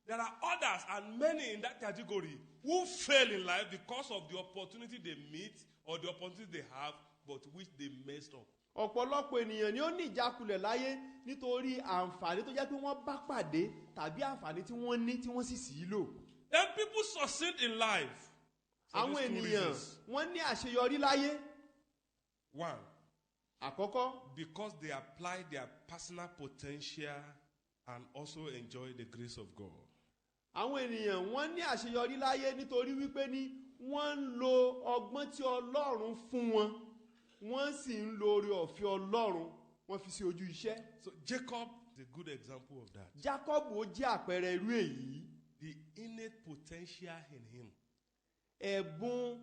There are others and many in that category who fail in life because of the opportunity they meet or the opportunity they have, but which they messed up. Ọ̀pọ̀lọpọ̀ ènìyàn ni ó ní ìjákulẹ̀ láyé nítorí àǹfààní tó jẹ́ pé wọ́n bá pàdé tàbí àǹfààní tí wọ́n ní tí wọ́n sì sì lò. Then people succeed in life. Àwọn ènìyàn wọ́n ní àṣeyọrí láyé. One, àkọ́kọ́, because they apply their personal potential and also enjoy the grace of God. Àwọn ènìyàn wọ́n ní àṣeyọrí láyé nítorí wípé ní wọ́n ń lo ọgbọ́n tí Ọlọ́run fún wọn, wọ́n sì ń lo oore ọ̀fẹ́ Ọlọ́run, wọ́n fi sí ojú iṣẹ́. So Jacob is a good example of that. Jacob ó jẹ́ àpẹẹrẹ irú èyí. The innate potential in him. Ẹ̀bùn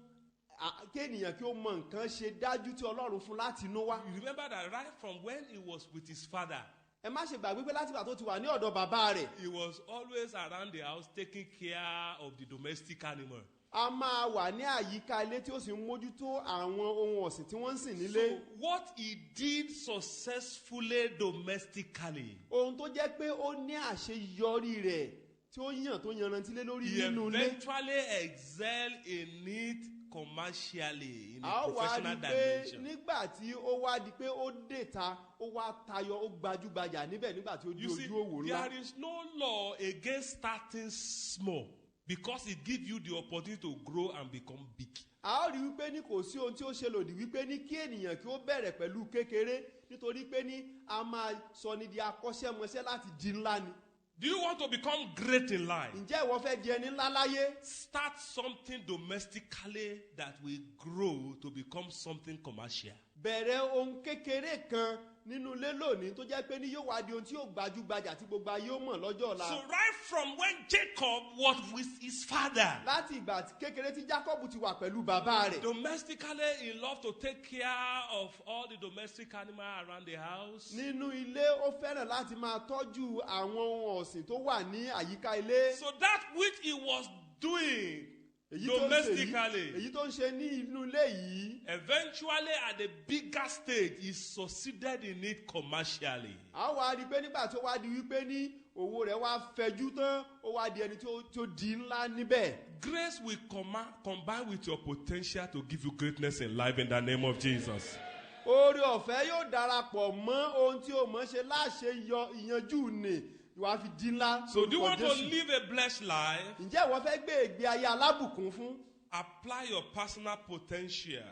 kéènìyàn kí ó mọ nǹkan ṣe dájú tí Ọlọ́run fún láti inú wá. You remember that right from when he was with his father, Ẹ má ṣe gbàgbé pé láti ìgbà tó ti wà ní ọ̀dọ̀ bàbá rẹ̀, he was always around the house taking care of the domestic animal. a máa wà ní àyíká ilé tí ó sì ń mójútó àwọn ohun ọ̀sìn tí wọ́n ń sìn nílé. So what he did successfully domestically, Ohun tó jẹ́ pé ó ní àṣeyọrí rẹ̀ tí ó yàn tó yanrantí lé lórí he nínú ilé. eventually excelled in it commercially in A a ó wá professional di pé dimension. nígbà tí ó wá di pé ó dèta, ó wá tayọ, ó gbajúgbajà níbẹ̀ nígbà tí ó di You see, ojú òwò ńlá. there is no law against starting small because it gives you the opportunity to grow and become big. A ó rí wípé ní kò sí ohun tí ó ṣe lòdì wípé ní kí ènìyàn kí ó bẹ̀rẹ̀ pẹ̀lú kékeré nítorí pé ní a máa sọ ní di akọ́ṣẹ́mọṣẹ́ láti di ńlá ni. Do you want to become great in life? Ǹjẹ́ ìwọ fẹ́ di ẹni ńlá láyé? Start something domestically that will grow to become something commercial. Bẹ̀rẹ̀ ohun kékeré kan nínú ilé lónìí tó jẹ́ pé ní yóò wá di ohun tí yóò gbajúgbajà tí gbogbo ayé ó mọ̀ lọ́jọ́ ọ̀la. So right from when Jacob was with his father, Láti ìgbà kékeré tí Jacob ti wà pẹ̀lú bàbá rẹ̀. domestically he loved to take care of all the domestic animals around the house. Nínú ilé ó fẹ́ràn láti máa tọ́jú àwọn ohun ọ̀sìn tó wà ní àyíká ilé. So that which he was doing Èyí tó ń ṣe domestically, èyí tó ń ṣe ní inú ilé yìí. eventually at a bigger stage, he succeeded in it commercially. A wá rí i pé nígbà tó wá di wípé ní owó rẹ̀ wá fẹjú tán, ó wá di ẹni tó di ńlá níbẹ̀. Grace will combine with your potential to give you greatness in life in the name of Jesus. Oore ọ̀fẹ́ yóò darapọ̀ mọ́ ohun tí o mọ̀ ṣe láṣẹ ìyanjú nì wàá fi di ńlá. So do you want to Jésù. live a blessed life? Ǹjẹ́ ìwọ fẹ́ gbé ìgbé ayé alábùkún fún? Apply your personal potential.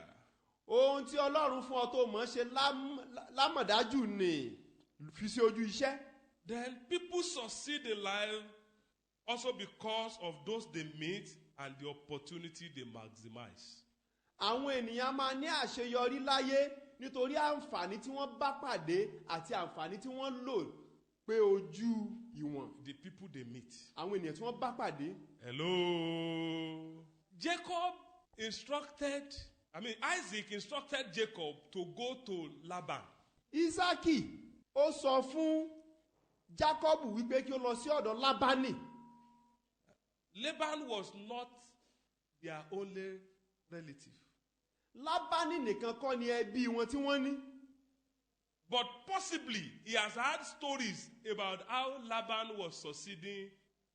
Ohun tí Ọlọ́run fún ọ tó mọ̀ ṣe lámọ̀dájú nì fi sí ojú iṣẹ́. Then people succeed in life also because of those they meet and the opportunity they maximize. Àwọn ènìyàn máa ní àṣeyọrí láyé nítorí àǹfààní tí wọ́n bá pàdé àti àǹfààní tí wọ́n lò pé ojú ìwọ̀n. The people they meet. Àwọn ènìyàn tí wọ́n bá pàdé. Hello. Isaac instructed Jacob to go to Laban. Ísákì ó sọ fún Jákọ́bù wípé kí ó lọ sí ọ̀dọ̀ Lábánì. Laban was not their only relative. Lábánì nìkan kọ́ ni ẹbí wọn tí wọ́n ní. But possibly he has heard stories about how Laban was succeeding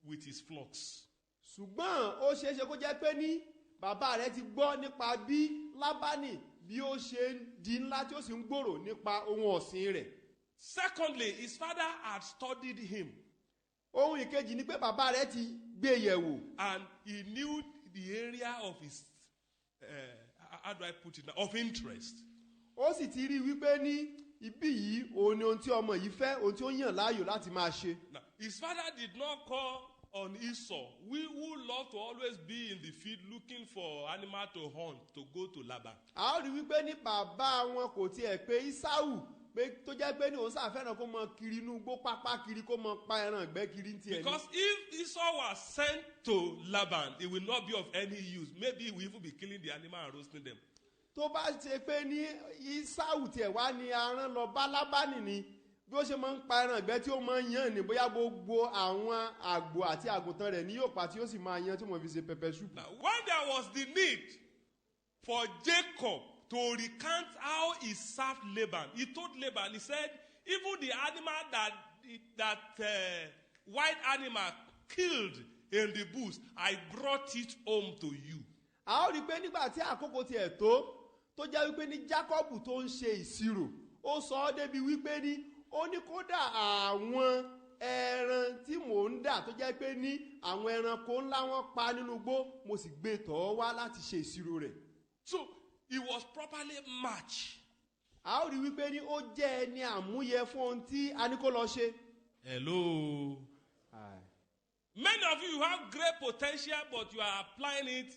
with his flocks. Ṣùgbọ́n ó ṣeé ṣe kó jẹ́ pé ní bàbá rẹ̀ ti gbọ́ nípa bí Lábánì bí ó ṣe ń di ńlá tí ó sì ń gbòòrò nípa ohun ọ̀sìn rẹ̀. Secondly, his father had studied him Ohun ìkejì ni pé bàbá rẹ̀ ti gbé yẹ̀wò. and he knew the area of his, how do I put it now, of interest. Ó sì ti rí wípé ní ibí yìí òun ni ohun tí ọmọ yìí fẹ́, ohun tí ó yàn láàyò láti máa ṣe. Now, his father did not call on Esau, we who love to always be in the field looking for animal to hunt, to go to Laban. A ó rí wípé ní bàbá wọn kò tiẹ̀ pé Ísáù pé tó jẹ́ pé ní òun ṣàfẹ́ràn kó mọ kiri inú igbó pápá kiri kó mọ pa ẹran ìgbẹ́ kiri ní tiẹ̀ ní. Because if Esau was sent to Laban, it will not be of any use. Maybe he will even be killing the animal and roasting them. Tó bá ṣe pé ní Ísáù tiẹ̀ wá ní aràn lọ bá Lábánì ni bí ó ṣe máa ń pa ẹran ìgbẹ́ tí ó máa ń yàn ní bóyá gbogbo àwọn àgbò àti àgùntàn rẹ̀ ní yóò pa tí ó sì máa yan tí wọ́n fi ṣe pẹpẹ súpù. Now, when there was the need for Jacob to recount how he served Laban, he told Laban, he said, even the animal that white animal killed in the bush, I brought it home to you. a ó rí i pé nígbà tí àkókò tiẹ̀ tó jẹ́ wípé ní Jákọ́bù tó ń ṣe ìṣirò ó sọ ọ́ débi wípé ní ó ní kódà àwọn ẹran tí mò ń dà tó jẹ́ pé ní àwọn ẹranko ńlá wọn pa nínú igbó mo sì gbé tọ̀ ọ́ wá láti ṣe ìṣirò rẹ̀. So he was properly matched. a ó rí wípé ní ó jẹ́ ẹni àmúyẹ fún ohun tí a ní kó lọ ṣe. Hello. Many of you have great potential, but you are applying it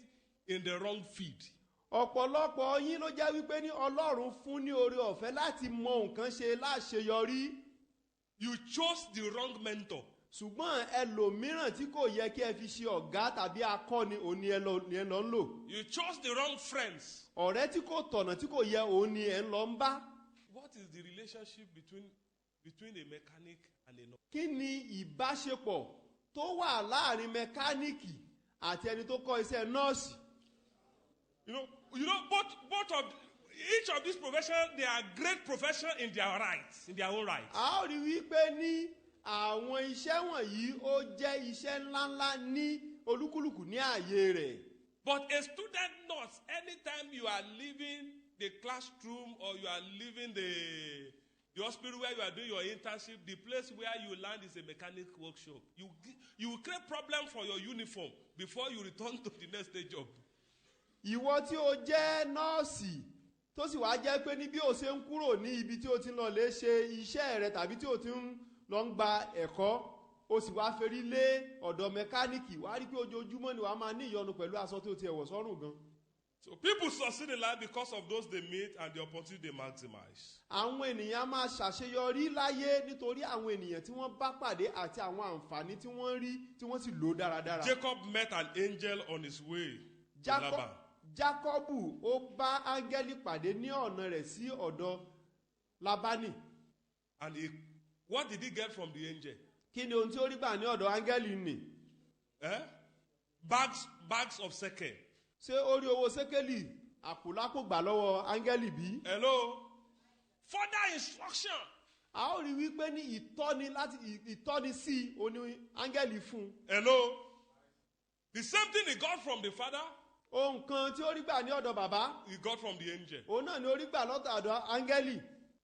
in the wrong field. ọ̀pọ̀lọpọ̀ yín ló jẹ́ wípé ní Ọlọ́run fún ní oore ọ̀fẹ́ láti mọ nǹkan ṣe láṣeyọrí. You chose the wrong mentor. ṣùgbọ́n ẹlòmíràn tí kò yẹ kí ẹ fi ṣe ọ̀gá tàbí akọ́ni òun ni ẹ lọ ń lò. You chose the wrong friends. ọ̀rẹ́ tí kò tọ̀nà tí kò yẹ òun ni ẹ ń lọ ń bá. What is the relationship between a mechanic and a nurse? kí ni ìbáṣepọ̀ tó wà láàrin mẹkáníìkì àti ẹni tó kọ́ iṣẹ́ nọ́ọ̀sì? You know, both of each of these professions, they are great professions in their rights, in their own rights. a ó rí wípé ní àwọn iṣẹ́ wọ̀nyí ó jẹ́ iṣẹ́ ńláńlá ní olúkúlùkù ní ààyè rẹ̀. But a student nurse, anytime you are leaving the classroom or you are leaving the hospital where you are doing your internship, the place where you land is a mechanic workshop. You will create problem for your uniform before you return to the next day job. ìwọ tí o jẹ́ nọ́ọ̀sì tó sì wá jẹ́ pé ní bí o ṣe ń kúrò ní ibi tí o ti ń lọ lè ṣe iṣẹ́ rẹ tàbí tí o ti ń lọ ń gba ẹ̀kọ́ o sì wá ferí lé ọ̀dọ̀ mẹkáníìkì wá rí pé ojoojúmọ́ ni wàá máa ní ìyọnu pẹ̀lú aṣọ tí o ti ẹ̀wọ̀ sọ́rùn gan. So people succeed in life because of those they meet and the opportunity they maximize. àwọn ènìyàn máa ṣàṣeyọrí láyé nítorí àwọn ènìyàn tí wọ́n bá pàdé àti àwọn àǹfààní tí wọ́n rí tí wọ́n sì lò dáradára. Jacob met an angel on his way to Laban. Jákọ́bù ó bá áńgẹ́lì pàdé ní ọ̀nà rẹ̀ sí ọ̀dọ̀ Lábánì. And what did he get from the angel? kí ni ohun tí ó rí gbà ní ọ̀dọ̀ áńgẹ́lì nì? Bags of shekel. ṣé ó rí owó sékélì àpòlápò gbà lọ́wọ́ áńgẹ́lì bí? Hello. Further instruction. a ó rí wípé ní ìtọ́ni sí oní áńgẹ́lì fún. Hello. The same thing he got from the father. ohun kan tí ó rí gbà ní ọ̀dọ̀ bàbá. He got from the angel. òun náà ni ó rí gbà lọ́dọ̀ áńgẹ́lì.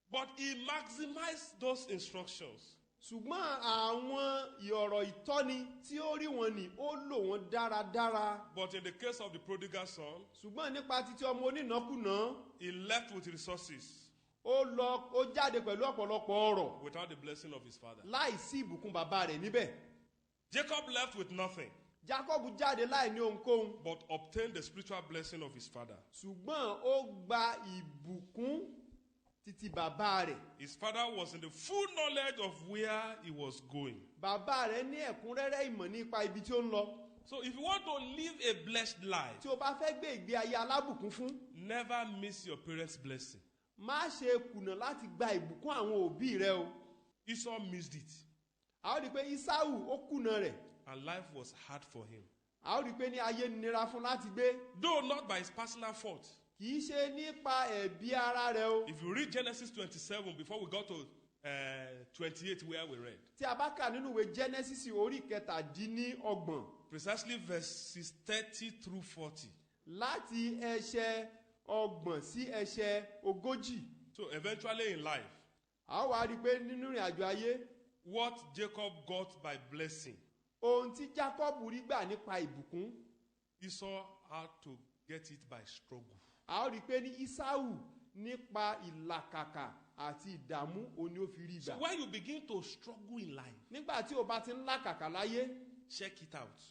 But he maximized those instructions. ṣùgbọ́n àwọn ọ̀rọ̀ ìtọ́ni tí ó rí wọn ni ó lò wọ́n dáradára. But in the case of the prodigal son, ṣùgbọ́n nípa títí ọmọ onínàkúnà, he left with resources ó jáde pẹ̀lú ọ̀pọ̀lọpọ̀ ọrọ̀ without the blessing of his father. láì sí ìbùkún bàbá rẹ̀ níbẹ̀. Jacob left with nothing, Jacob jáde láì ní ohunkóhun. but obtained the spiritual blessing of his father. ṣùgbọ́n ó gba ìbùkún títí bàbá rẹ̀. His father was in the full knowledge of where he was going. Bàbá rẹ̀ ní ẹ̀kúnrẹ́rẹ́ ìmọ̀ nípa ibi tí ó ń lọ. So if you want to live a blessed life, tí o bá fẹ́ gbé ìgbé ayé alábùkún fún, never miss your parents' blessing. má ṣe kùnà láti gba ìbùkún àwọn òbí rẹ o. Esau missed it, a ó rí i pé Ísáù ó kùnà rẹ̀. and life was hard for him. a ó rí i pé ní ayé nira fún láti gbé. Though not by his personal fault. kì í ṣe nípa ẹ̀bi ara rẹ o. If you read Genesis 27 before we got to 28 where we read, tí a bá kà nínú ìwé Genesis orí kẹtàdínlọ́gbọ̀n precisely verses 30 through 40. láti ẹsẹ̀ ọgbọ̀n sí ẹsẹ̀ ogójì. So eventually in life, a ó wá rí i pé nínú ìrìn àjò ayé, what Jacob got by blessing, ohun tí Jacob rí gbà nípa ìbùkún, Esau had to get it by struggle. a ó rí i pé ní Ísáù nípa ìlàkàkà àti ìdààmú òun ni ó fi rí So gbà. when you begin to struggle in life, nígbà tí o bá ti ń làkàkà láyé, check it out.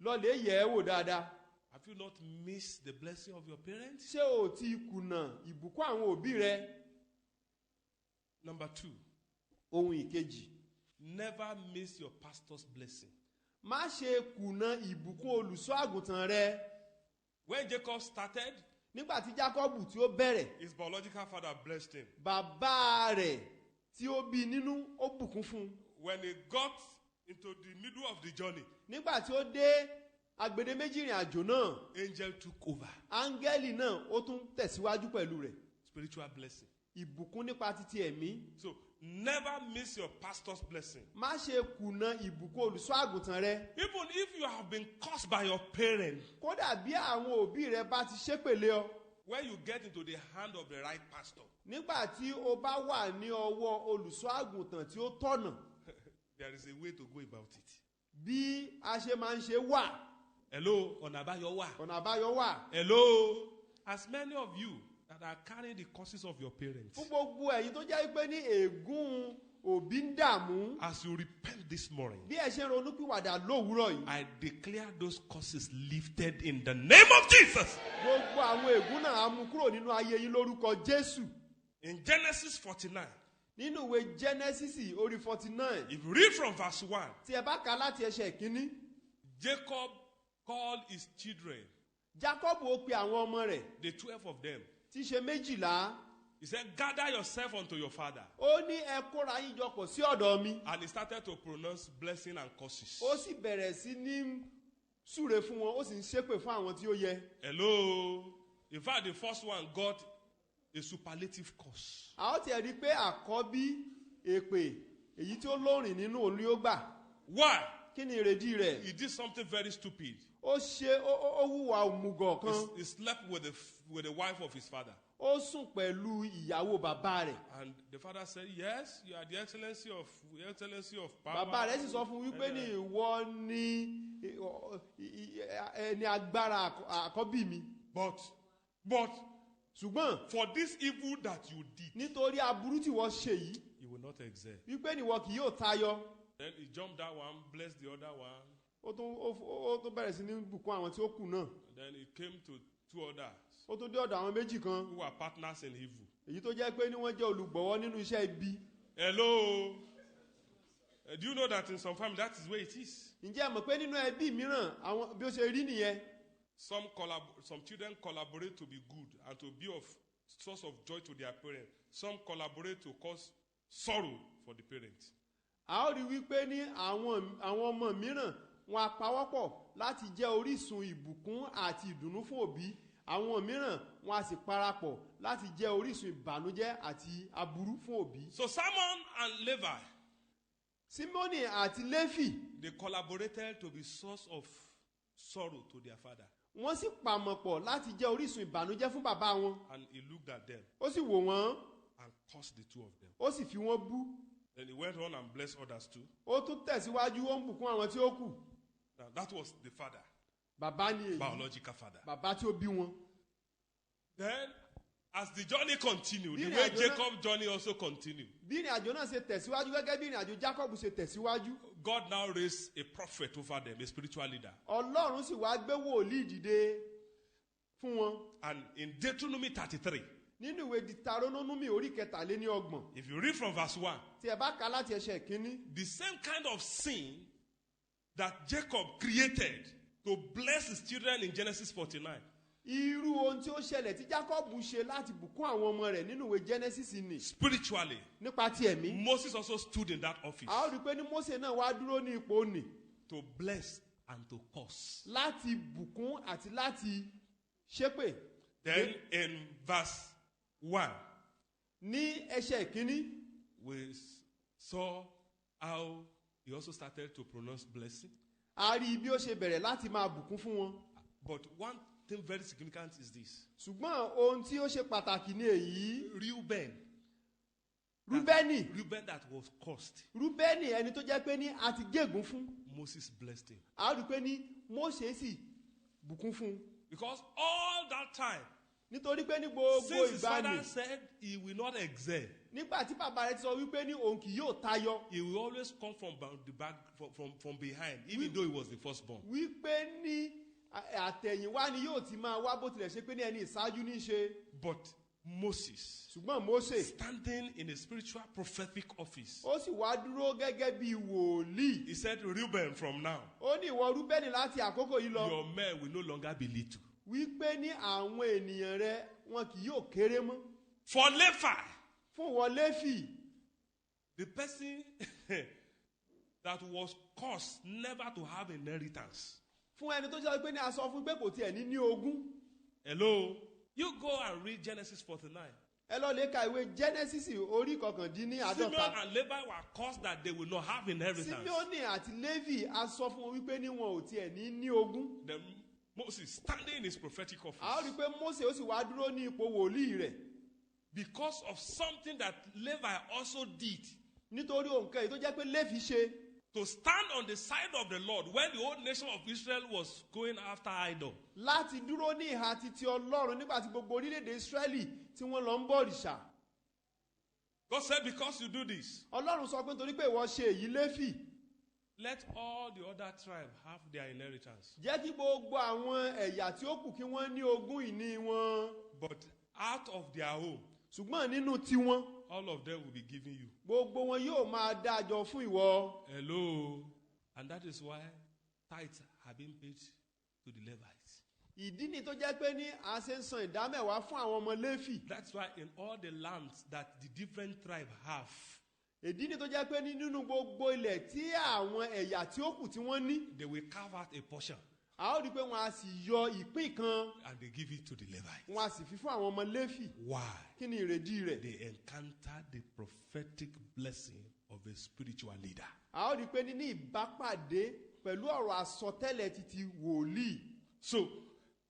lọ lè yẹ̀ ẹ́ wò dáadáa. Have you not missed the blessing of your parents? ṣé o ti kùnà ìbùkún àwọn òbí rẹ? Number 2, ohun ìkejì, never miss your pastor's blessing. má ṣe kùnà ìbùkún olùṣọ́ àgùntàn rẹ. When Jacob started, nígbà tí Jákọ́bù tí ó bẹ̀rẹ̀, his biological father blessed him. bàbá rẹ̀ tí ó bí nínú ó bùkún fún un. When he got into the middle of the journey, nígbà tí ó dé agbede méjì ìrìn àjò náà, angel took over. áńgẹ́lì náà ó tún tẹ̀síwájú pẹ̀lú rẹ̀. Spiritual blessing. ìbùkún nípa títí ẹ̀mí. So never miss your pastor's blessing. Má ṣe kùnà ìbùkún olùṣọ́ àgùntàn rẹ. Even if you have been cursed by your parents, Kódà bí àwọn òbí rẹ bá ti ṣépèlé ọ. when you get into the hand of the right pastor, Nígbà tí o bá wà ní ọwọ́ olùṣọ́ àgùntàn tí ó tọ̀nà, there is a way to go about it. bí a ṣe máa ń ṣe wà, Hello, ọ̀nà àbáyọ wà. ọ̀nà àbáyọ wà. Hello, as many of you that are carrying the curses of your parents, Fún gbogbo ẹ̀yin tó jẹ́ pé ní ègún òbí ń dààmú, as you repent this morning, bí ẹ ṣe ń ronúpìwàdà lówùúrọ̀ yìí, I declare those curses lifted in the name of Jesus. gbogbo àwọn ègún náà á mú kúrò nínú ayé yín lórúkọ Jésù. In Genesis 49, Nínú ìwé Genesis orí 49, if you read from verse 1, tí ẹ bá kà láti ẹsẹ̀ ìkíní, Jacob called his children, Jacob ó pe àwọn ọmọ rẹ̀ the 12 of them. tí í ṣe 12. He said, gather yourself unto your father. Ó ní ẹ kóra yín jọpọ̀ sí ọ̀dọ̀ mi. And he started to pronounce blessing and curses. Ó sì bẹ̀rẹ̀ sí ní súre fún wọn, ó sì ń ṣépè fún àwọn tí ó yẹ. Hello. In fact, the first one got a superlative curse. A ó tiẹ̀ rí i pé àkọ́bí èpè èyí tí ó lóòrìn nínú òun ló gbà. Why? Kí ni ìrèdí rẹ̀? He did something very stupid. Ó hùwà òmùgọ̀ kan. He slept with the wife of his father. Ó sùn pẹ̀lú ìyàwó bàbá rẹ̀. And the father said, yes, you are the excellency of power. Bàbá rẹ̀ sì sọ fún wípé ní ìwọ ni ẹni agbára àkọ́bí mi. But Ṣùgbọ́n for this evil that you did, nítorí aburú tí wọ́n ṣe yìí, you will not excel. wípé ní ìwọ kì yóò tayọ. Then he jumped that one, blessed the other one. Ó tún bẹ̀rẹ̀ sí ní bùkún àwọn tí ó kù náà. And then he came to two others Ó tún dé ọ̀dọ̀ àwọn méjì kan. who were partners in evil. Èyí tó jẹ́ pé ní wọ́n jẹ́ olùgbọ̀wọ́ nínú iṣẹ́ ibi. Hello. Do you know that in some family that is where it is? Ǹjẹ́ ẹ mọ̀ pé nínú ẹbí mìíràn àwọn bí ó ṣe rí nìyẹn? Some children collaborate to be good and to be of source of joy to their parents. Some collaborate to cause sorrow for the parents. A ó rí wípé ní àwọn ọmọ mìíràn wọn á pawọ́pọ̀ láti jẹ́ orísun ìbùkún àti ìdùnnú fún òbí. Àwọn mìíràn wọn á sì parapọ̀ láti jẹ́ orísun ìbànújẹ́ àti aburú fún òbí. So Simon and Levi, Símónì àti Léfì, they collaborated to be source of sorrow to their father. wọ́n sì pàmọ̀pọ̀ láti jẹ́ orísun ìbànújẹ́ fún bàbá wọn. And he looked at them Ó sì wò wọ́n, and cursed the two of them. ó sì fi wọ́n bú. Then he went on and blessed others too. Ó tún tẹ̀síwájú, ó ń bùkún àwọn tí ó kù. Now, that was the father, Bàbá ni èyí, biological father. bàbá tí ó bí wọn. Then, as the journey continued, the Bí way ìrìn àjò náà- Jacob's journey also continued, Bí ìrìn àjò náà ṣe tẹ̀síwájú gẹ́gẹ́ bí ìrìn àjò Jacob ṣe tẹ̀síwájú. God now raised a prophet over them, a spiritual leader. Ọlọ́run sì wá gbé wòlíì dìde fún wọn. And in Deuteronomy 33, Nínú ìwé Deuteronomy orí 23, if you read from verse 1, tí ẹ bá kà láti ẹsẹ̀ kínní, the same kind of sin that Jacob created to bless his children in Genesis 49, irú ohun tí ó ṣẹlẹ̀ tí Jacob ṣe láti bùkún àwọn ọmọ rẹ̀ nínú ìwé Genesis ni spiritually, nípa ti ẹ̀mí. Moses also stood in that office A ó rí i pé ní Mósè náà wá dúró ní ipò nì to bless and to curse. láti bùkún àti láti ṣépè. Then in verse 1, Ní ẹsẹ̀ kínní, we saw how he also started to pronounce blessing. a rí bí ó ṣe bẹ̀rẹ̀ láti máa bùkún fún wọn. But one thing very significant is this. Ṣùgbọ́n ohun tí ó ṣe pàtàkì ni èyí. Reuben that was cursed, Rúbẹ́nì ẹni tó jẹ́ pé ní a ti gégùn fún. Moses blessed him. A rí pé ní Mósè sì bùkún fún un. Because all that time, Nítorí pé ní gbogbo since his ìgbà father ni, said he will not excel, nígbà tí bàbá rẹ̀ ti sọ wípé ní òun kì yóò tayọ, he will always come the back, from behind, even though he was the firstborn. wípé ní àtẹ̀yìnwá ni yóò ti máa wá bó tilẹ̀ ṣe pé ní ẹni ìṣáájú ní í ṣe. But Moses, Ṣùgbọ́n Mósè, standing in a spiritual prophetic office, ó sì wá dúró gẹ́gẹ́ bí wòlíì. he said, Reuben, from now, Ó ní ìwọ Rúbẹ́nì láti àkókò yìí lọ, your men will no longer be little. wípé ní àwọn ènìyàn rẹ wọn kì yóò kéré mọ́. For Levi, Fún ìwọ Léfì, the person that was cursed never to have inheritance. fún ẹni tó ṣe pé ní a sọ fún pé kò tiẹ̀ ní ogún. Hello? You go and read Genesis 49. ẹ lọ lè ka ìwé Genesis orí Simeon kọkàndínláàdọ́ta. and Levi were cursed that they will not have inheritance. Simeoni àti Levi a sọ fún wọn wípé ní wọn ò tiẹ̀ ní ogún. Then Moses standing in his prophetic office. a ó rí i pé Mósè ó sì wá dúró ní ipò wòlíì rẹ̀. Because of something that Levi also did. Nítorí òǹkà yìí tó jẹ́ pé Léfì ṣe. To stand on the side of the Lord when the whole nation of Israel was going after idol. Láti dúró ní ìhà titi Ọlọ́run nígbà tí gbogbo orílẹ̀-èdè Ísírẹ́lì tí wọ́n lọ ń bọ òrìṣà. God said, because you do this, Ọlọ́run sọ pé nítorí pé ìwọ ṣe èyí Léfì. let all the other tribes have their inheritance. Jẹ́ kí gbogbo àwọn ẹ̀yà tí ó kù kí wọ́n ní ogún ìní wọn. But out of their own, Ṣùgbọ́n nínú tiwọn, all of them will be given you. gbogbo wọn yóò máa dájọ́ fún ìwọ. Hello. And that is why tithes have been paid to the Levites. Ìdí ni tó jẹ́ pé ní a ṣe ń san ìdámẹ́wàá fún àwọn ọmọ Léfì. That's why in all the lands that the different tribes have, Ìdí ni tó jẹ́ pé ní nínú gbogbo ilẹ̀ tí àwọn ẹ̀yà tí ó kù tí wọ́n ní. they will carve out a portion A ó rí i pé wọ́n á sì yọ ìpín kan. and they give it to the Levites. Wọ́n á sì fi fún àwọn ọmọ Léfì. Why? Kí ni ìrèdí rẹ̀? They encounter the prophetic blessing of a spiritual leader. A ó rí i pé ní ìbápàdé pẹ̀lú ọ̀rọ̀ àsọtẹ́lẹ̀ titi wòlíì. So,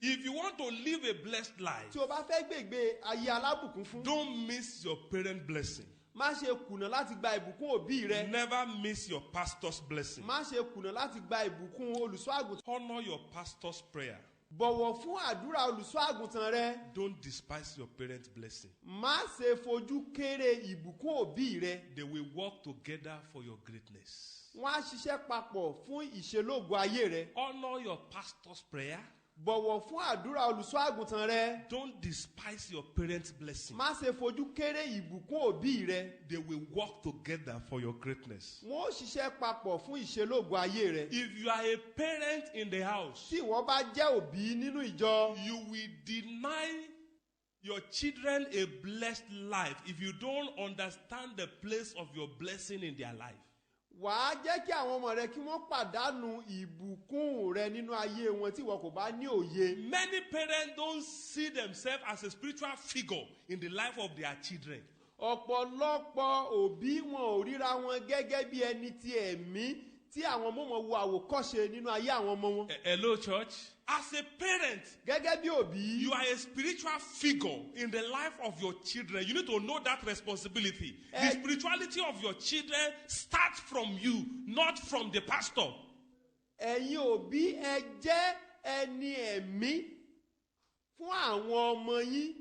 if you want to live a blessed life, Tí o bá fẹ́ gbègbè ayé alábùkún fún, don't miss your parent blessing. má ṣe kùnà láti gba ìbùkún òbí rẹ. Never miss your pastor's blessing. Má ṣe kùnà láti gba ìbùkún olùṣọ́ àgùntàn. Honor your pastor's prayer. Bọ̀wọ̀ fún àdúrà olùṣọ́ àgùntàn rẹ. Don't despise your parent's blessing. Má ṣe fojú kéré ìbùkún òbí rẹ. They will work together for your greatness. Wọ́n á ṣiṣẹ́ papọ̀ fún ìṣelógo ayé rẹ. Honor your pastor's prayer. Bọ̀wọ̀ fún àdúrà olùṣọ́ àgùntàn rẹ. Don't despise your parents' blessing. Má ṣe fojú kéré ìbùkún òbí rẹ. They will work together for your greatness. Wọ́n ó ṣiṣẹ́ papọ̀ fún ìṣelógo ayé rẹ. If you are a parent in the house, Tí ìwọ bá jẹ́ òbí nínú ìjọ, you will deny your children a blessed life if you don't understand the place of your blessing in their life. wàá jẹ́ kí àwọn ọmọ rẹ kí wọ́n pàdánù ìbùkún rẹ nínú ayé wọn tí ìwọ kò bá ní òye. Many parents don't see themselves as a spiritual figure in the life of their children. Ọ̀pọ̀lọpọ̀ òbí wọn ò ríra wọn gẹ́gẹ́ bí ẹni ti ẹ̀mí tí àwọn ọmọ wọn wo àwòkọ́ṣe nínú ayé àwọn ọmọ wọn. Hello, church. As a parent, Gẹ́gẹ́ bí òbí, you are a spiritual figure in the life of your children. You need to know that responsibility. The spirituality of your children starts from you, not from the pastor. ẹ̀yin òbí ẹ jẹ́ ẹni ẹ̀mí fún àwọn ọmọ yín.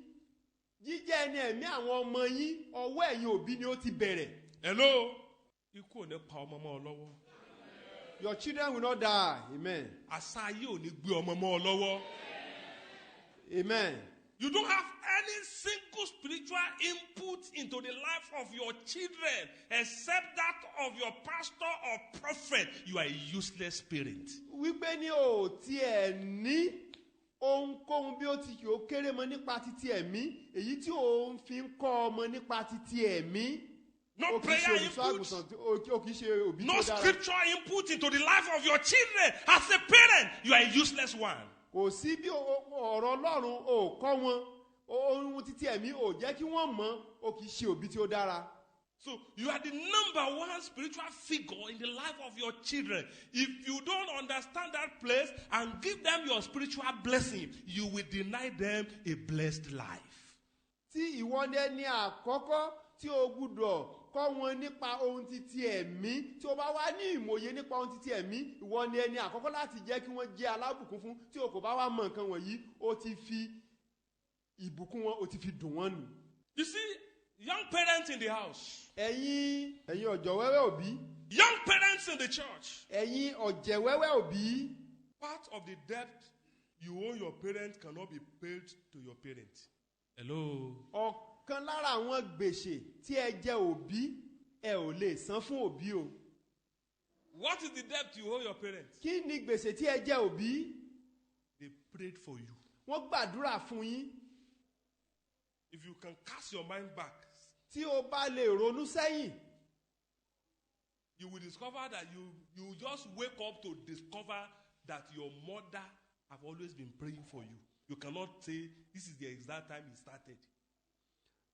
Jíjẹ́ ẹni ẹ̀mí àwọn ọmọ yín, ọwọ́ ẹ̀yin òbí ni ó ti bẹ̀rẹ̀. Hello. Ikú ò ní pa ọmọ mọ́ ọ lọ́wọ́. Your children will not die. Amen. Àṣà ayé ò ní gbé ọmọ mọ́ ọ lọ́wọ́. Amen. You don't have any single spiritual input into the life of your children except that of your pastor or prophet. You are a useless parent. Wípé ní o tiẹ̀ ní ohunkóhun bí ó ti kì ó kéré mọ nípa titi ẹ̀mí, èyí tí o ń fi ń kọ́ ọmọ nípa titi ẹ̀mí. No O kì í ṣe prayer olùṣọ́ input. àgùntàn, o kì í ṣe òbí No tó dára. scripture input into the life of your children. As a parent, you are a useless one. Kò sí bí ọ̀rọ̀ Ọlọ́run ò kọ́ wọn, ohun titi ẹ̀mí ò jẹ́ kí wọ́n mọ̀, o kì í ṣe òbí tí ó dára. So you are the number one spiritual figure in the life of your children. If you don't understand that place and give them your spiritual blessing, you will deny them a blessed life. Tí ìwọ ní ẹni àkọ́kọ́ tí o gbúdọ̀ kọ́ wọn nípa ohun titi ẹ̀mí, tí o bá wá ní ìmòye nípa ohun titi ẹ̀mí, ìwọ ní ẹni àkọ́kọ́ láti jẹ́ kí wọ́n jẹ́ alábùkún fún. Tí o kò bá wá mọ nǹkan wọ̀nyí, o ti fi ìbùkún wọn, o ti fi dùn wọ́n nù. You see, young parents in the house, Ẹ̀yin ọ̀jọ̀ wẹ́wẹ́ òbí, young parents in the church, ẹ̀yin ọ̀jẹ̀ wẹ́wẹ́ òbí, part of the debt you owe your parents cannot be paid to your parents. Hello. ọ̀kan lára àwọn gbèsè tí ẹ jẹ òbí, ẹ ò lè san fún òbí o. What is the debt you owe your parents? Kí ni gbèsè tí ẹ jẹ òbí? They prayed for you. Wọ́n gbàdúrà fún yín. If you can cast your mind back, Tí o bá lè ronú sẹ́yìn, you will discover that you just wake up to discover that your mother have always been praying for you. You cannot say this is the exact time it started.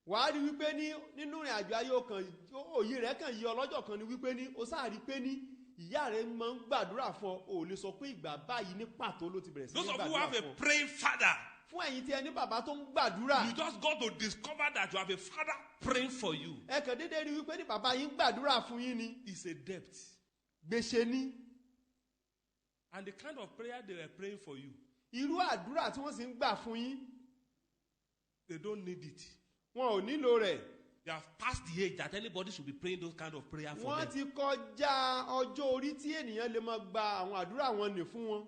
wàá rí wípé nínú ìrìn àjò ayé ọkàn òye rẹ̀ kàn yí ọlọ́jọ́ kan ni wípé ní o sáà rí pé ní ìyá rẹ̀ máa ń gbàdúrà fún ọ ò lè sọ pé ìgbà báyìí ní pàtó ló ti bẹ̀rẹ̀ sí ní Those of you who gbàdúrà have a fún ọ. praying father, Fún ẹ̀yin tí ẹ ní bàbá tó ń gbàdúrà, you just got to discover that you have a father praying for you. ẹ kàn déédéé rí wípé ní bàbá yín gbàdúrà fún yín ni. It's a debt. Gbèsè ni. And the kind of prayer they were praying for you, Irú àdúrà tí wọ́n sì ń gbà fún yín, they don't need it. wọn ò nílò rẹ̀. They have passed the age that anybody should be praying those kind of prayer for Wọ́n them. ti kọjá ọjọ́ orí tí ènìyàn lè máa gba àwọn àdúrà wọn nì fún wọn.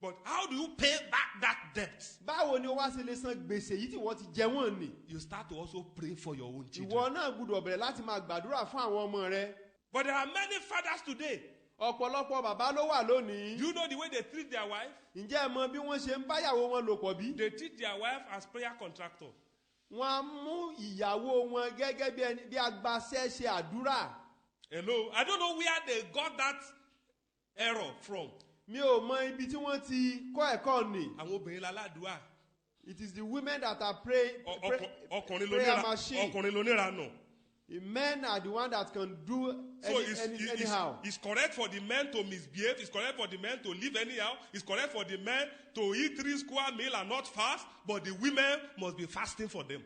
But how do you pay back that debt? Báwo ni o wá ṣe lè san gbèsè yìí tí wọ́n ti jẹ wọ́n nì? You start to also pray for your own Ìwọ children. náà gbọ́dọ̀ bẹ̀rẹ̀ láti máa gbàdúrà fún àwọn ọmọ rẹ. But there are many fathers today. Ọ̀pọ̀lọpọ̀ bàbá ló wà lónìí. Do you know the way they treat their wife? Ǹjẹ́ ẹ mọ bí wọ́n ṣe ń báyàwó wọn lò pọ̀ bí? They treat their wife as prayer contractor. Wọ́n á mú ìyàwó wọn gẹ́gẹ́ bí agbaṣẹ́ ṣe àdúrà. Hello? I don't know where they got that error from. Mi ò mọ ibi tí wọ́n ti kọ́ ẹ̀kọ́ nì. Àwọn obìnrin láládùúà. It is the women that are prayer machine. Ọkùnrin ló níra nù. The men are the one that can do So anyhow. it's correct for the men to misbehave. It's correct for the men to live anyhow. It's correct for the men to eat 3 square meals and not fast. But the women must be fasting for them.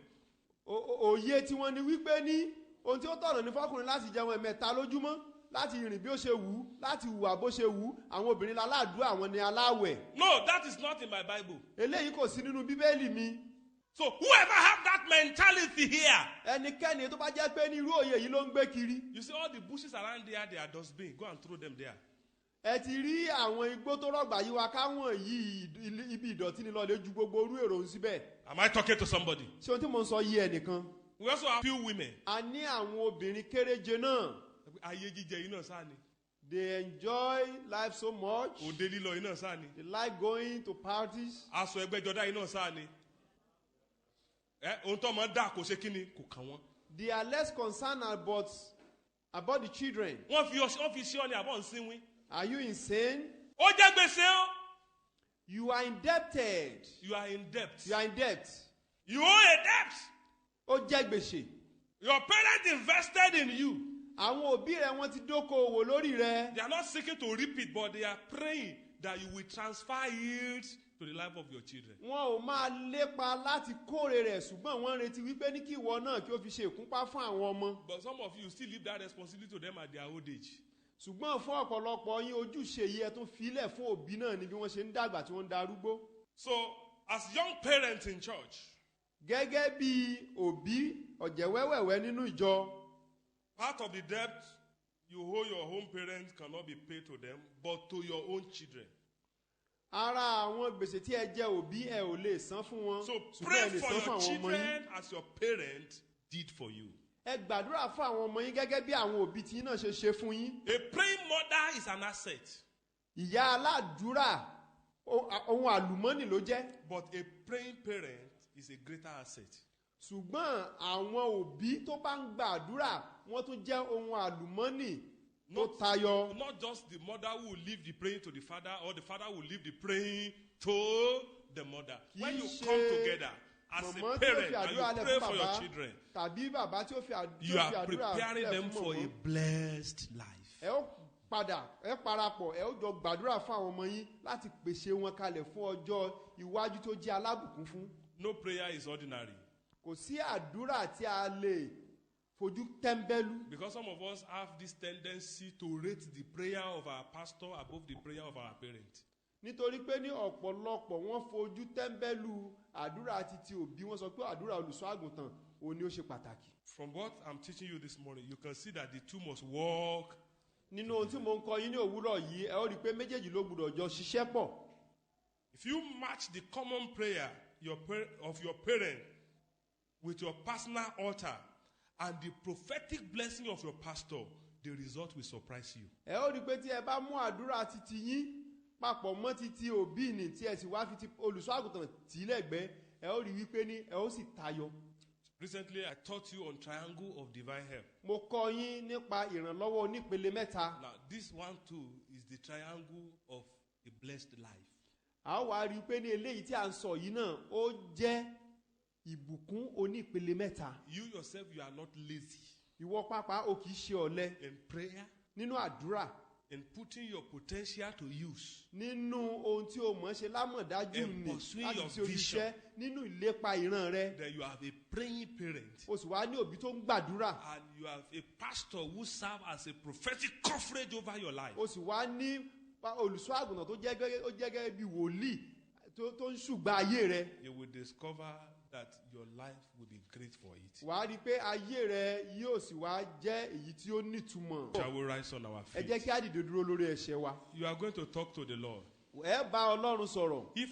Òye tí wọ́n ní wípé ní ohun tí ó tọ̀nà ní fọ́kùnrin láti jẹun ẹ̀mẹ́ta lójúmọ́, láti rìn bí ó ṣe wù ú, láti hùwà bó ṣe wù ú. Àwọn obìnrin aládùúrà àwọn ni aláwẹ̀. No, that is not in my Bible. Eléyìí kò sí nínú Bíbélì mi. So whoever have that mentality here, Ẹnikẹ́ni tó bá jẹ́ pé ní irú òye yìí ló ń gbé kiri. you see all the bushes around there, they are dustbin. Go and throw them there. Ẹ ti rí àwọn igbó tó rọ̀gbà yí wa káwọn yìí ibi ìdọ̀tí ni lọ́lẹ̀ ju gbogbo orú èrò síbẹ̀. Am I talking to somebody? Ṣé ohun tí mo ń sọ yí ẹnìkan? We also have few women. A ní àwọn obìnrin kéréje náà. Ayé jíjẹ yìí náà sáà ni. They enjoy life so much. Òde lílọ yìí náà sáà ni. They like going to parties. Aṣọ ẹgbẹ́jọdá yìí náà sáà ni. Ohun tó máa ń dà kò ṣe kí ni kò kàn wọ́n. They are less concerned about the children. Wọ́n fi sí ọ ní àbọ̀ ń sínwín. Are you insane? Ó jẹ́ gbèsè o. You are indebted. You are in debt. You are in debt. You owe a debt. Ó jẹ́ gbèsè. Your parents invested in you. Àwọn òbí rẹ̀ wọ́n ti dókòwò lórí rẹ̀. They are not seeking to reap it, but they are praying that you will transfer it to the life of your children. Wọn ò máa lépa láti kórè rẹ̀ ṣùgbọ́n wọ́n ń retí wípé ní kí ìwọ náà kí ó fi ṣe ìkúnpá fún àwọn ọmọ. But some of you still leave that responsibility to them at their old age. Ṣùgbọ́n fún ọ̀pọ̀lọpọ̀ yín ojúṣe yìí ẹ tún filẹ̀ fún òbí náà ni bí wọ́n ṣe ń dàgbà tí wọ́n ń darúgbó. So, as young parents in church, Gẹ́gẹ́ bí òbí ọ̀jẹ̀wẹ́wẹ̀wẹ́ nínú ìjọ. part of the debt you owe your own parents cannot be paid to them, but to your own children. Ara àwọn gbèsè tí ẹ jẹ òbí ẹ ò lè san fún wọn. So ṣùgbọ́n pray ẹ lè for san fún your àwọn ọmọ yín. children as your parent did for you. Ẹ gbàdúrà fún àwọn ọmọ yín gẹ́gẹ́ bí àwọn òbí tí yín náà ṣe ṣe fún yín. A praying mother is an asset, Ìyá aládùúrà ohun àlùmọ́nì ló jẹ́. but a praying parent is a greater asset. Ṣùgbọ́n àwọn òbí tó bá ń gbàdúrà wọ́n tún jẹ́ ohun àlùmọ́nì tó tayọ. Not just the mother who will leave the praying to the father, or the father will leave the praying to the mother. When you come together as a parent and you pray for your children, tàbí bàbá tí ó fi you are àdúrà preparing sílẹ̀ them fún for a mọ̀mọ́. blessed life. Ẹ ó padà ẹ parapọ̀ ẹ ó jọ gbàdúrà fún àwọn ọmọ yín láti pèsè wọn kalẹ̀ fún ọjọ́ iwájú tó jẹ́ alábùkún fún. No prayer is ordinary. Kò sí àdúrà tí a lè fojú tẹ́ḿbẹ́lú. Because some of us have this tendency to rate the prayer of our pastor above the prayer of our parents. Nítorí pé ní ọ̀pọ̀lọpọ̀ wọ́n fojú tẹ́ḿbẹ́lú àdúrà títí òbí wọ́n sọ pé àdúrà olùṣọ́ àgùntàn òun ni ó ṣe pàtàkì. From what I'm teaching you this morning, you can see that the two must work. Nínú ohun tí mo ń kọ yín ní òwúrọ̀ yìí ẹ ó rí i pé méjèèjì ló gbọ́dọ̀ jọ ṣiṣẹ́ pọ̀. If you match the common prayer of your parent with your personal altar and the prophetic blessing of your pastor, the result will surprise you. Ẹ ó rí i pé tí ẹ bá mú àdúrà títí yín papọ̀ mọ́ títí òbí ni tí ẹ sì wá fi ti olùṣọ́ àgùntàn tì í lẹ́gbẹ̀ẹ́ ẹ ó rí i wípé ní ẹ ó sì tayọ. Recently, I taught you on triangle of divine help. Mo kọ́ yín nípa ìrànlọ́wọ́ onípele mẹ́ta. Now, this one too is the triangle of a blessed life. A ó wá rí i pé ní eléyìí tí a ń sọ yìí náà ó jẹ́ ìbùkún onípele mẹ́ta. You yourself, you are not lazy Ìwọ pàápàá o kì í ṣe ọ̀lẹ in prayer, nínú àdúrà, in putting your potential to use, nínú ohun tí o mọ̀ ṣe lámọ̀dájú In ni pursuing láti your ṣe ojúṣe, nínú ìlépa ìran rẹ. then you have a praying parent. O sì wá ní òbí tó ń gbàdúrà. And you have a pastor who serves as a prophetic coverage over your life. O sì wá ní olùṣọ́ àgùntàn tó jẹ́ gẹ́gẹ́ bí wòlíì tó ń ṣùgbọ́n ayé rẹ. You will discover that your life will be great for it. Wàá rí i pé ayé rẹ yóò sì wá jẹ́ èyí tí ó nítumọ̀. Shall we rise on our Ẹ jẹ́ feet? kí á dìde dúró lórí ẹsẹ̀ wa. You are going to talk to the Lord. Ẹ bá Ọlọ́run sọ̀rọ̀. If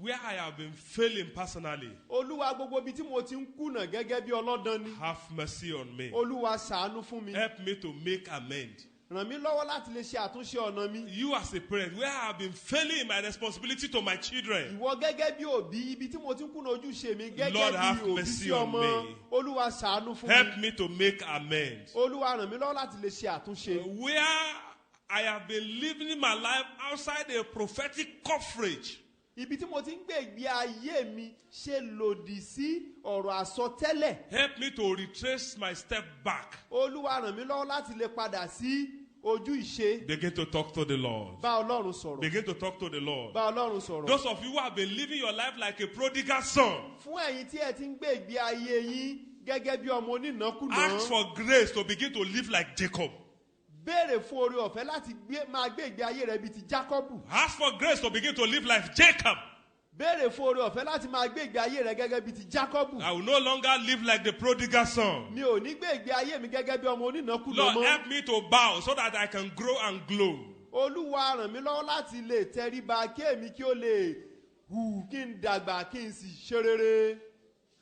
where I have been failing personally, Olúwa, gbogbo ibi tí mo ti ń kùnà gẹ́gẹ́ bí ọlọ́dàn ni. have mercy on me. Olúwa ṣàánú fún mi. Help me to make amends. Ràn mí lọ́wọ́ láti lè ṣe àtúnṣe ọ̀nà mi. You as a parent, where I have been failing in my responsibility to my children, Ìwọ gẹ́gẹ́ bí òbí, ibi tí mo ti ń kùnà ojúṣe mi gẹ́gẹ́ Lord, bí have òbí mercy sí on ọmọ. me. Olúwa ṣàánú fún help mi. me to make amends. Olúwa ràn mí lọ́wọ́ láti lè ṣe àtúnṣe. Where I have been living my life outside a prophetic coverage, Ibi tí mo ti ń gbé ìgbé ayé mi ṣe lòdì sí ọ̀rọ̀ àsọtẹ́lẹ̀. help me to retrace my step back. Olúwa ràn mí lọ́wọ́ láti lè padà sí ojú ìṣe. Begin to talk to the Lord. Bá Ọlọ́run sọ̀rọ̀. Begin to talk to the Lord. Bá Ọlọ́run sọ̀rọ̀. Those of you who have been living your life like a prodigal son, Fún ẹ̀yin tí ẹ ti ń gbé ìgbé ayé yín gẹ́gẹ́ bí ọmọ onínàkúnà. ask for grace to begin to live like Jacob. Béèrè fún oore ọ̀fẹ́ láti máa gbé ìgbé ayé rẹ bíi ti Jákọ́bù. Ask for grace to begin to live like Jacob. Béèrè fún oore ọ̀fẹ́ láti máa gbé ìgbé ayé rẹ gẹ́gẹ́ bíi ti Jákọ́bù. I will no longer live like the prodigal son. Mi ò ní gbé ìgbé ayé mi gẹ́gẹ́ bí ọmọ onínàkúnà Lord, mọ́. help me to bow so that I can grow and glow. Olúwa ràn mí lọ́wọ́ láti lè tẹríba kí èmi kí ó lè hù kí n dàgbà kí n sì ṣe rere.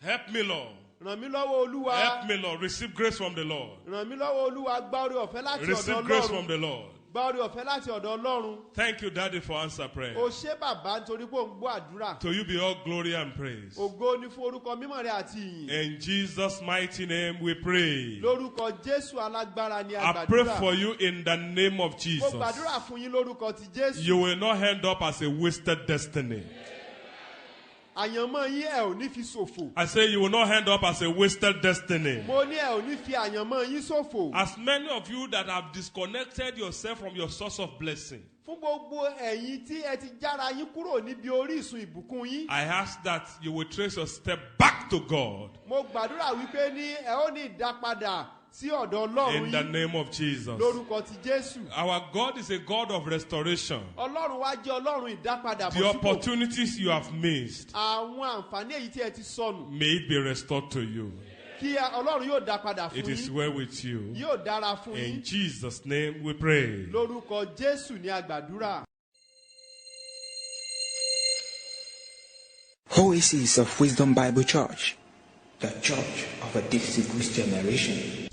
Help me, Lord. Ràn mí lọ́wọ́ Olúwa. Help me, Lord. Receive grace from the Lord. Ràn mí lọ́wọ́ Olúwa, gba oore ọ̀fẹ́ láti ọ̀dọ̀ Receive grace from Ọlọ́run. the Lord. Gba oore ọ̀fẹ́ láti ọ̀dọ̀ Ọlọ́run. Thank you, Daddy, for answer prayer. O ṣé bàbá nítorí pé ò ń gbọ́ àdúrà. To you be all glory and praise. Ògo ni fún orúkọ mímọ́ rẹ àti ìyìn. In Jesus' mighty name we pray. Lórúkọ Jésù alágbára ni a I pray gbàdúrà. for you in the name of Mo Jesus. gbàdúrà fún yín lórúkọ ti Jésù. You will not end up as a wasted destiny. Àyànmọ́ yín ẹ ò ní fi ṣòfò. I say you will not end up as a wasted destiny. Mo ní ẹ ò ní fi àyànmọ́ yín ṣòfò. As many of you that have disconnected yourself from your source of blessing, Fún gbogbo ẹ̀yin tí ẹ ti jára yín kúrò níbi orísun ìbùkún yín. I ask that you will trace your step back to God Mo gbàdúrà wípé ní ẹ ó ní ìdápadà sí ọ̀dọ̀ Ọlọ́run in the yín name of Jesus. lórúkọ ti Jésù. Our God is a God of restoration. Ọlọ́run wá jẹ́ Ọlọ́run ìdápadà The bọ̀ sípò. opportunities you have missed, Àwọn àǹfààní èyí tí ẹ ti sọnù may it be restored to you. kí Ọlọ́run yóò dá padà fún It is yín. well with you. Yóò dára fún In yín. Jesus' name we pray. Lórúkọ Jésù ni a gbàdúrà. Oasis of Wisdom Bible Church, the church of a distinguished generation.